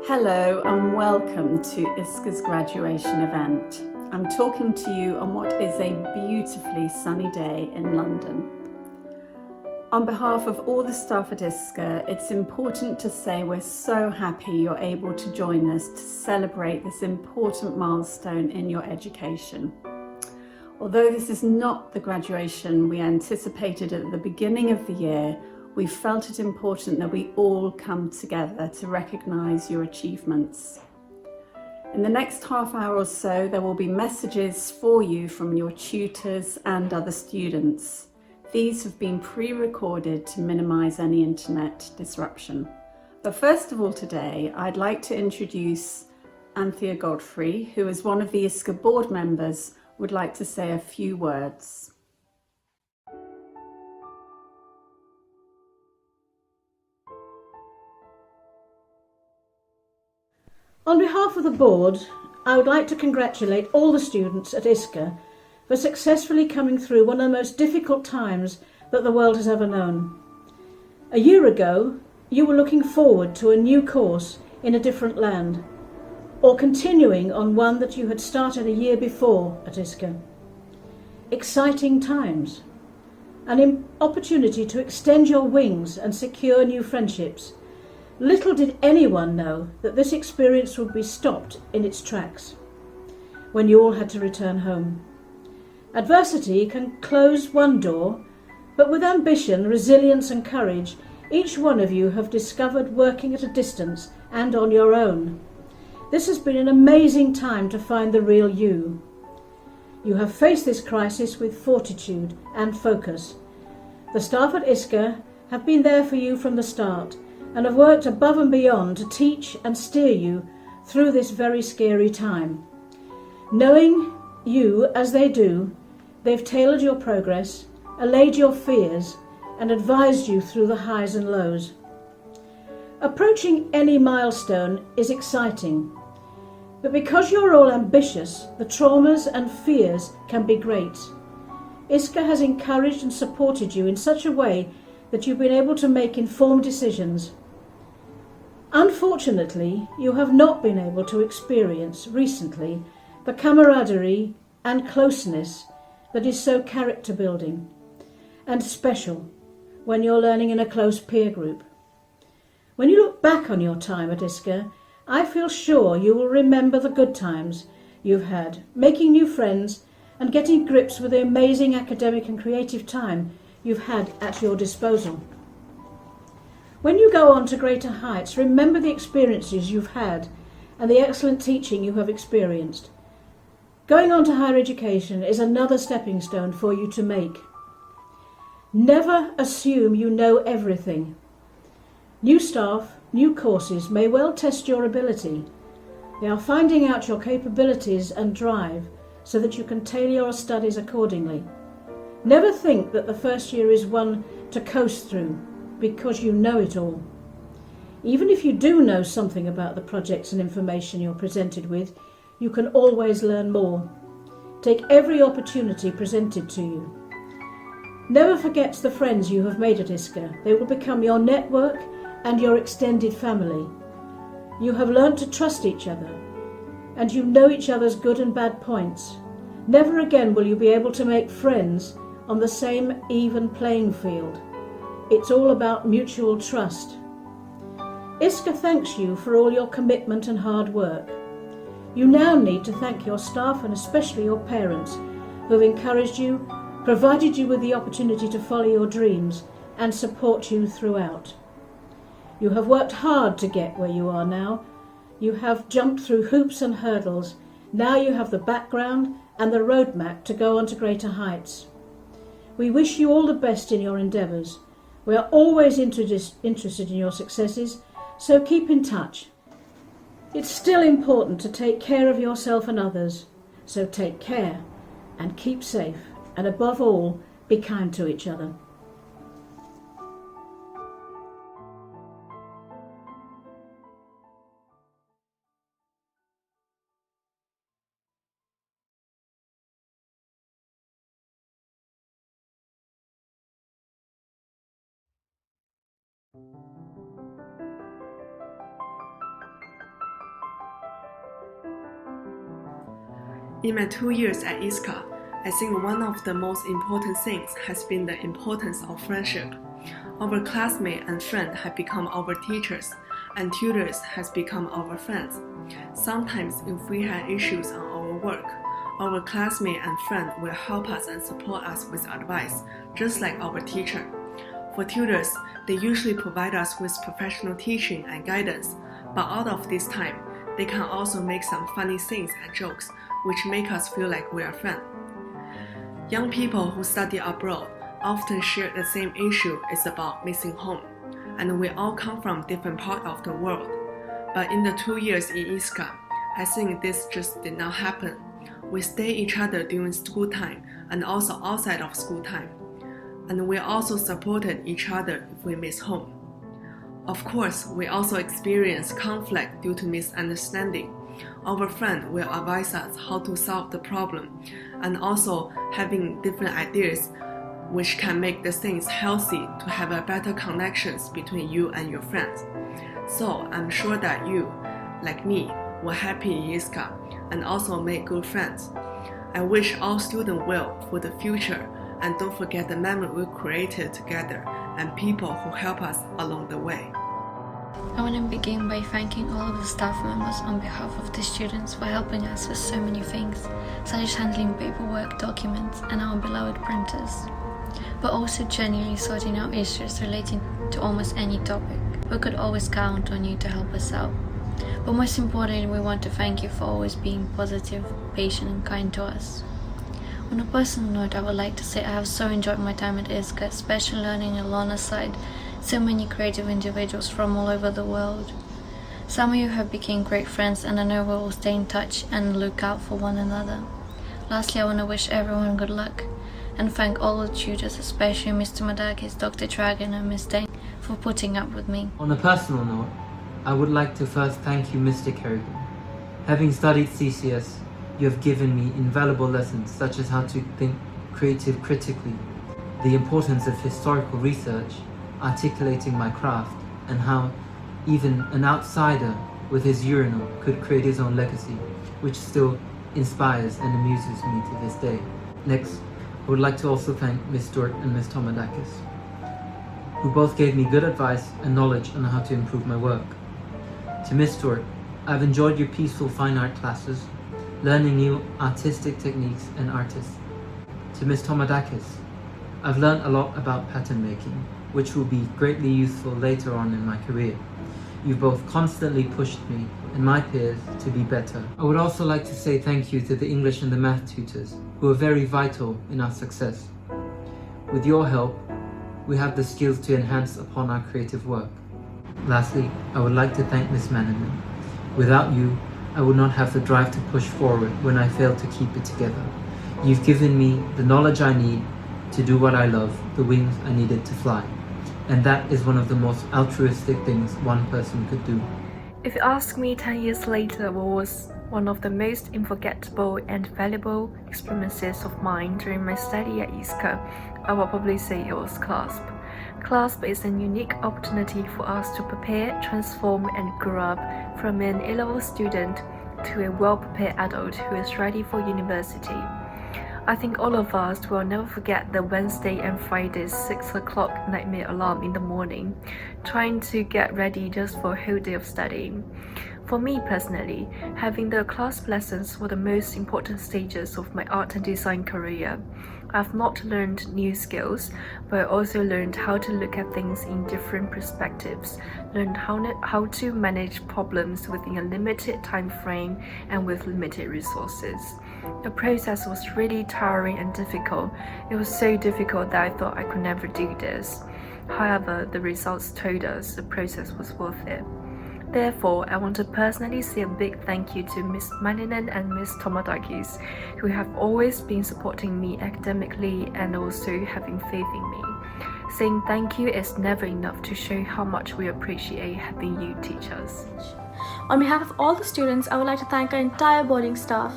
Hello and welcome to ISCA's graduation event. I'm talking to you on what is a beautifully sunny day in London. On behalf of all the staff at ISCA, it's important to say we're so happy you're able to join us to celebrate this important milestone in your education. Although this is not the graduation we anticipated at the beginning of the year, we felt it important that we all come together to recognise your achievements. In the next half hour or so, there will be messages for you from your tutors and other students. These have been pre-recorded to minimise any internet disruption. But first of all today, I'd like to introduce ANTHEA GODFREY, who is one of the ISCA board members, would like to say a few words. On behalf of the board, I would like to congratulate all the students at ISCA for successfully coming through one of the most difficult times that the world has ever known. A year ago, you were looking forward to a new course in a different land, or continuing on one that you had started a year before at ISCA. Exciting times, an opportunity to extend your wings and secure new friendships. Little did anyone know that this experience would be stopped in its tracks when you all had to return home. Adversity can close one door, but with ambition, resilience and courage, each one of you have discovered working at a distance and on your own. This has been an amazing time to find the real you. You have faced this crisis with fortitude and focus. The staff at ISCA have been there for you from the start, and have worked above and beyond to teach and steer you through this very scary time. Knowing you as they do, they've tailored your progress, allayed your fears, and advised you through the highs and lows. Approaching any milestone is exciting, but because you're all ambitious, the traumas and fears can be great. ISCA has encouraged and supported you in such a way that you've been able to make informed decisions. Unfortunately, you have not been able to experience recently the camaraderie and closeness that is so character building and special when you're learning in a close peer group. When you look back on your time at ISCA, I feel sure you will remember the good times you've had, making new friends and getting grips with the amazing academic and creative time you've had at your disposal. When you go on to greater heights, remember the experiences you've had and the excellent teaching you have experienced. Going on to higher education is another stepping stone for you to make. Never assume you know everything. New staff, new courses may well test your ability. They are finding out your capabilities and drive so that you can tailor your studies accordingly. Never think that the first year is one to coast through, because you know it all. Even if you do know something about the projects and information you're presented with, you can always learn more. Take every opportunity presented to you. Never forget the friends you have made at ISCA. They will become your network and your extended family. You have learnt to trust each other, and you know each other's good and bad points. Never again will you be able to make friends on the same even playing field. It's all about mutual trust. ISCA thanks you for all your commitment and hard work. You now need to thank your staff and especially your parents who have encouraged you, provided you with the opportunity to follow your dreams and support you throughout. You have worked hard to get where you are now. You have jumped through hoops and hurdles. Now you have the background and the roadmap to go on to greater heights. We wish you all the best in your endeavours. We are always interested in your successes, so keep in touch. It's still important to take care of yourself and others, so take care and keep safe, and above all, be kind to each other. In my 2 years at ISCA, I think one of the most important things has been the importance of friendship. Our classmates and friends have become our teachers, and tutors has become our friends. Sometimes if we had issues on our work, our classmate and friend will help us and support us with advice, just like our teacher. For tutors, they usually provide us with professional teaching and guidance, but out of this time, they can also make some funny things and jokes, which make us feel like we are friends. Young people who study abroad often share the same issue is about missing home, and we all come from different parts of the world. But in the 2 years in ISCA, I think this just did not happen. We stay each other during school time and also outside of school time. And we also supported each other if we miss home. Of course, we also experience conflict due to misunderstanding. Our friend will advise us how to solve the problem and also having different ideas which can make the things healthy to have a better connections between you and your friends. So I'm sure that you, like me, were happy in ISCA and also make good friends. I wish all students well for the future, and don't forget the memory we created together and people who help us along the way. I want to begin by thanking all of the staff members on behalf of the students for helping us with so many things, such as handling paperwork, documents, and our beloved printers, but also genuinely sorting out issues relating to almost any topic. We could always count on you to help us out. But most importantly, we want to thank you for always being positive, patient, and kind to us. On a personal note, I would like to say I have so enjoyed my time at ISCA, especially learning alongside so many creative individuals from all over the world. Some of you have become great friends, and I know we will stay in touch and look out for one another. Lastly, I want to wish everyone good luck and thank all the tutors, especially Mr. Madakis, Dr. Dragon, and Ms. Deng, for putting up with me. On a personal note, I would like to first thank you, Mr. KERRIGAN. Having studied CCS, you have given me invaluable lessons such as how to think critically, the importance of historical research, articulating my craft, and how even an outsider with his urinal could create his own legacy, which still inspires and amuses me to this day. Next, I would like to also thank Ms. Dort and Ms. Tomadakis, who both gave me good advice and knowledge on how to improve my work. To Ms. Dort, I've enjoyed your peaceful fine art classes, learning new artistic techniques and artists. To Ms. Tomadakis, I've learned a lot about pattern making, which will be greatly useful later on in my career. You've both constantly pushed me and my peers to be better. I would also like to say thank you to the English and the math tutors, who are very vital in our success. With your help, we have the skills to enhance upon our creative work. Lastly, I would like to thank Ms. Manneman. Without you, I would not have the drive to push forward when I failed to keep it together. You've given me the knowledge I need to do what I love, the wings I needed to fly. And that is one of the most altruistic things one person could do. If you ask me 10 years later what was one of the most unforgettable and valuable experiences of mine during my study at ISCA, I will probably say it was CLASP. CLASP is a unique opportunity for us to prepare, transform, and grow up from an A-level student to a well-prepared adult who is ready for university. I think all of us will never forget the Wednesday and Friday's 6 o'clock nightmare alarm in the morning, trying to get ready just for a whole day of studying. For me personally, having the CLASP lessons were the most important stages of my art and design career. I've not learned new skills, but I also learned how to look at things in different perspectives, learned how to manage problems within a limited time frame and with limited resources. The process was really tiring and difficult. It was so difficult that I thought I could never do this. However, the results told us the process was worth it. Therefore, I want to personally say a big thank you to Ms. Maninen and Ms. Tomadakis, who have always been supporting me academically and also having faith in me. Saying thank you is never enough to show how much we appreciate having you teach us. On behalf of all the students, I would like to thank our entire boarding staff.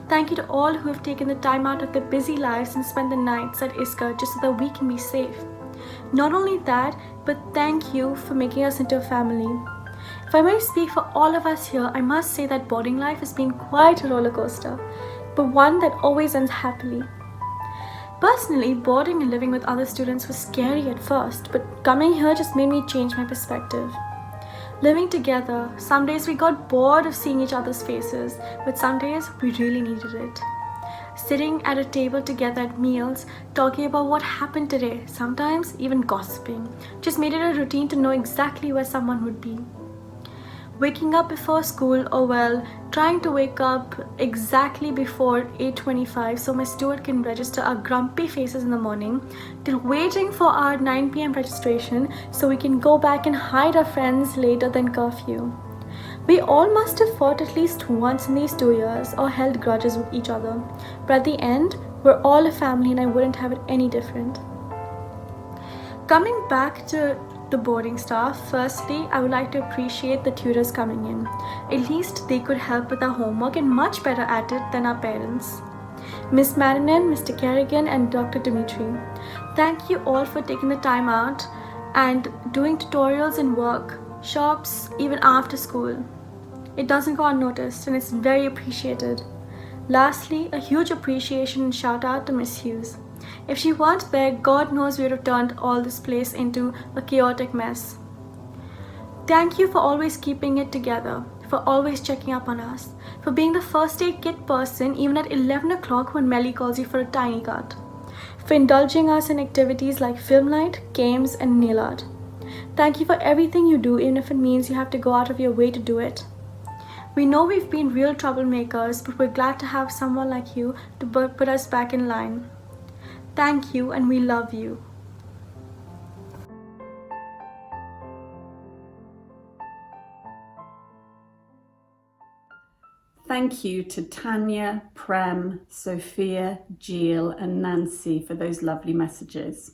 Thank you to all who have taken the time out of their busy lives and spent the nights at ISCA just so that we can be safe. Not only that, but thank you for making us into a family. If I may speak for all of us here, I must say that boarding life has been quite a roller coaster. but one that always ends happily. Personally, boarding and living with other students was scary at first, but coming here just made me change my perspective. Living together, some days we got bored of seeing each other's faces, but some days we really needed it. Sitting at a table together at meals, talking about what happened today, sometimes even gossiping, just made it a routine to know exactly where someone would be. Waking up before school, or well, trying to wake up exactly before 8:25 so my steward can register our grumpy faces in the morning, till waiting for our 9 p.m. registration so we can go back and hide our friends later than curfew. We all must have fought at least once in these 2 years or held grudges with each other, but at the end, we're all a family and I wouldn't have it any different. Coming back to the boarding staff, firstly, I would like to appreciate the tutors coming in. At least they could help with our homework and much better at it than our parents. Miss Marinan, Mr. Kerrigan and Dr. Dimitri, thank you all for taking the time out and doing tutorials and workshops even after school. It doesn't go unnoticed and it's very appreciated. Lastly, a huge appreciation and shout out to Miss Hughes. If she weren't there, God knows we would have turned all this place into a chaotic mess. Thank you for always keeping it together, for always checking up on us, for being the first aid kit person even at 11 o'clock when Melly calls you for a tiny cut, for indulging us in activities like film night, games and nail art. Thank you for everything you do, even if it means you have to go out of your way to do it. We know we've been real troublemakers, but we're glad to have someone like you to put us back in line. Thank you and we love you. Thank you to Tanya, Prem, Sophia, Jill and Nancy for those lovely messages.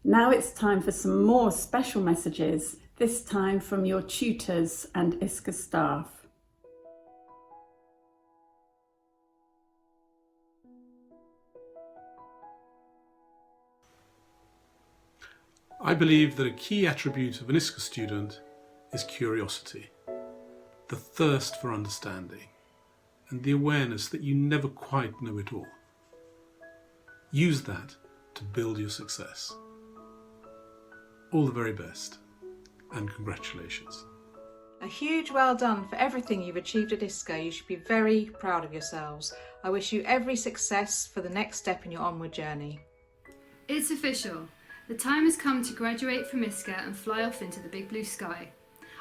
Now it's time for some more special messages, this time from your tutors and ISCA staff. I believe that a key attribute of an ISCA student is curiosity, the thirst for understanding, and the awareness that you never quite know it all. Use that to build your success. All the very best, and congratulations. A huge well done for everything you've achieved at ISCA. You should be very proud of yourselves. I wish you every success for the next step in your onward journey. It's official. The time has come to graduate from ISCA and fly off into the big blue sky.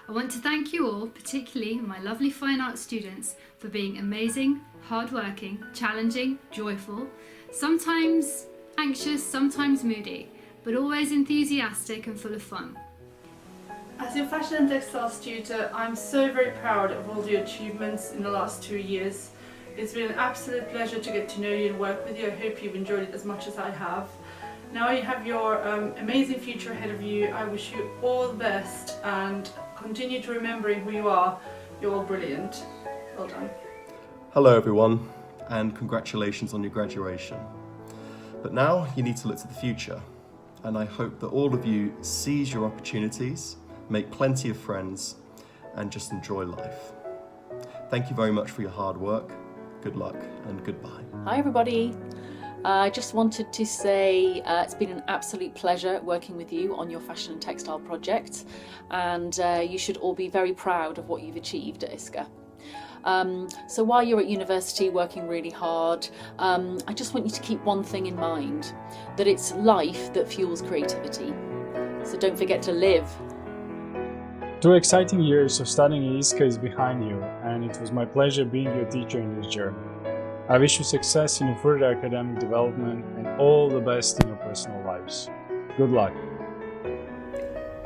I want to thank you all, particularly my lovely fine arts students, for being amazing, hardworking, challenging, joyful, sometimes anxious, sometimes moody, but always enthusiastic and full of fun. As your fashion and textiles tutor, I'm so very proud of all your achievements in the last 2 years. It's been an absolute pleasure to get to know you and work with you. I hope you've enjoyed it as much as I have. Now you have your amazing future ahead of you. I wish you all the best and continue to remembering who you are. You're all brilliant. Well done. Hello everyone, and congratulations on your graduation. But now you need to look to the future, and I hope that all of you seize your opportunities, make plenty of friends, and just enjoy life. Thank you very much for your hard work. Good luck and goodbye. Hi everybody. I just wanted to say it's been an absolute pleasure working with you on your fashion and textile project, and you should all be very proud of what you've achieved at ISCA. So while you're at university working really hard, I just want you to keep one thing in mind, that it's life that fuels creativity. So don't forget to live. 2 exciting years of studying at ISCA is behind you, and it was my pleasure being your teacher in this journey. I wish you success in your further academic development and all the best in your personal lives. Good luck.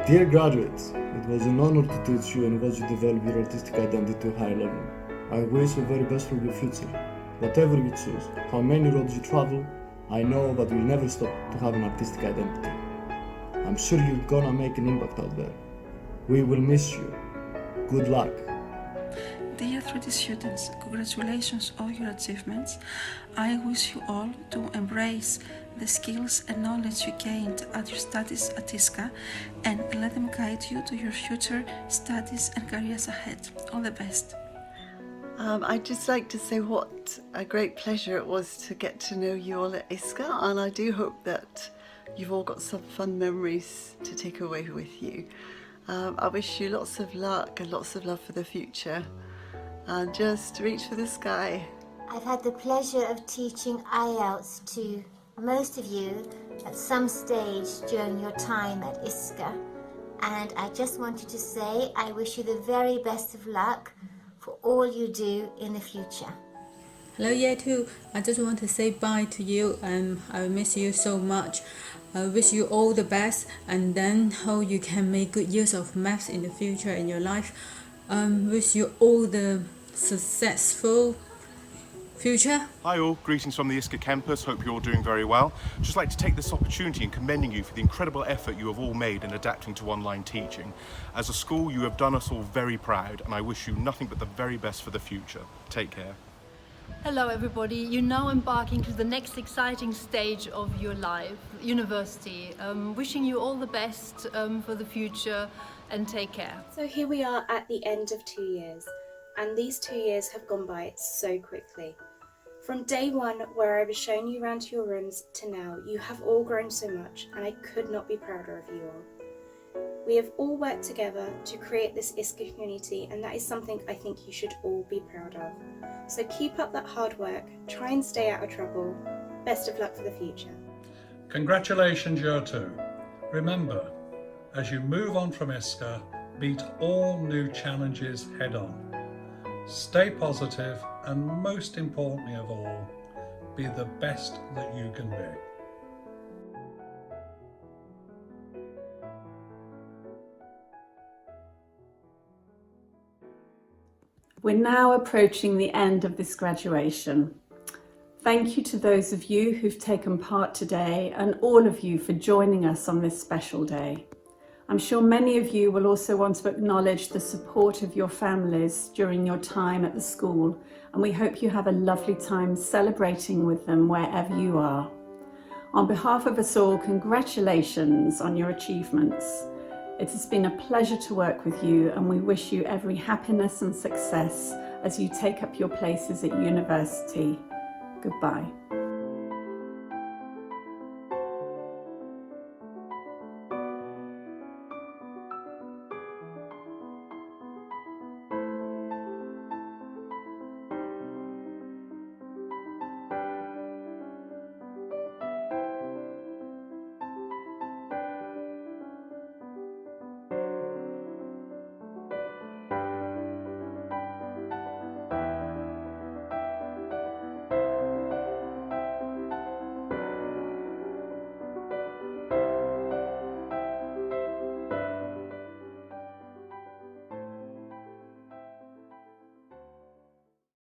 Dear graduates, it was an honor to teach you and watch you develop your artistic identity to a higher level. I wish the very best for your future. Whatever you choose, how many roads you travel, I know that you'll never stop to have an artistic identity. I'm sure you're gonna make an impact out there. We will miss you. Good luck. Dear 3D students, congratulations on your achievements. I wish you all to embrace the skills and knowledge you gained at your studies at ISCA and let them guide you to your future studies and careers ahead. All the best. I'd just like to say what a great pleasure it was to get to know you all at ISCA, and I do hope that you've all got some fun memories to take away with you. I wish you lots of luck and lots of love for the future, and just reach for the sky. I've had the pleasure of teaching IELTS to most of you at some stage during your time at ISCA, and I just wanted to say I wish you the very best of luck for all you do in the future. Hello Year 2, I just want to say bye to you and I miss you so much. I wish you all the best and then how you can make good use of maths in the future in your life. Wish you all the successful future. Hi all, greetings from the ISCA campus, hope you're all doing very well. Just like to take this opportunity in commending you for the incredible effort you have all made in adapting to online teaching. As a school, you have done us all very proud and I wish you nothing but the very best for the future. Take care. Hello everybody, you're now embarking to the next exciting stage of your life, university. Wishing you all the best for the future and take care. So here we are at the end of 2 years, and these 2 years have gone by so quickly. From day one, where I was showing you around to your rooms, to now, you have all grown so much, and I could not be prouder of you all. We have all worked together to create this ISCA community, and that is something I think you should all be proud of. So keep up that hard work, try and stay out of trouble. Best of luck for the future. Congratulations, Year 2. Remember, as you move on from ISCA, meet all new challenges head on. Stay positive and most importantly of all, be the best that you can be. We're now approaching the end of this graduation. Thank you to those of you who've taken part today and all of you for joining us on this special day. I'm sure many of you will also want to acknowledge the support of your families during your time at the school, and we hope you have a lovely time celebrating with them wherever you are. On behalf of us all, congratulations on your achievements. It has been a pleasure to work with you, and we wish you every happiness and success as you take up your places at university. Goodbye.